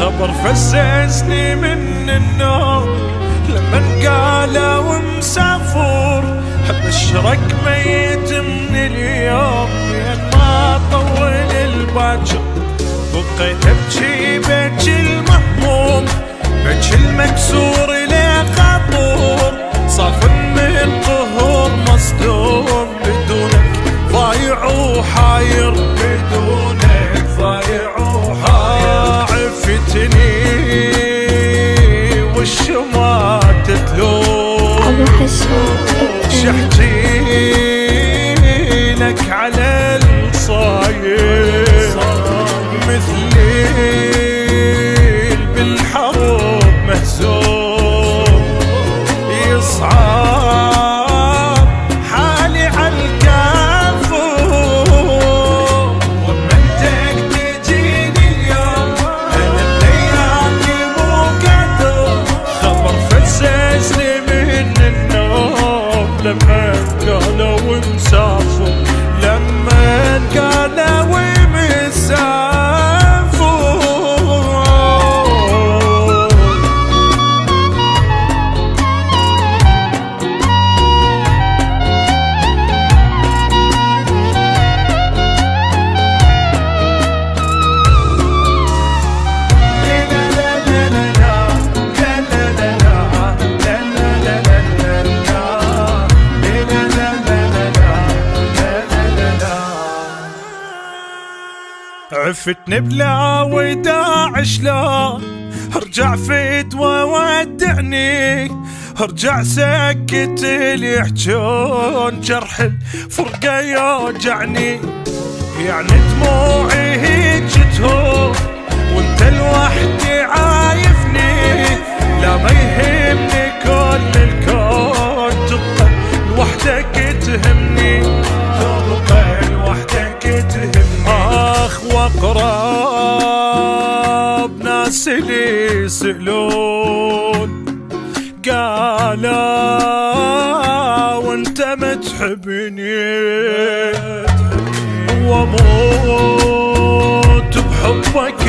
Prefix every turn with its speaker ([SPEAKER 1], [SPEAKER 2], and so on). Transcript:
[SPEAKER 1] خبر فززني من النوم لمن قالوا مسافر، ابشرك ميت من اليوم لان ما طول الباكر. بقيت ابكي بكي المهموم، بكي المكسور ليه خطور، صاف من قهور مصدوم، بدونك ضايع وحاير، بدونك ضايع وحاير. عفتني والشمات تلوم، شحتي لك على الصاير، مثلي بالحروب مهزوم، يصعب حالي عالكافور. ومنتك تجيني اليوم انا الليالي مو قدر، خبر فززني من النوم لما قالوا مسافر، لما قالوا مسافر. عفتني بلا وداع شلون، ارجع فتوى ودعني، ارجع سكت اللي يحجون، جرح الفرقة يوجعني. يعني دموعي هيج تهون وانت لوحدي عايفني، لا ما يهمني كل الكون، تبقى لوحدك تهمني، تبقى لوحدك تهمني. واقرب ناس اللي يسألون قالوا وانت ما تحبني، واموت بحبك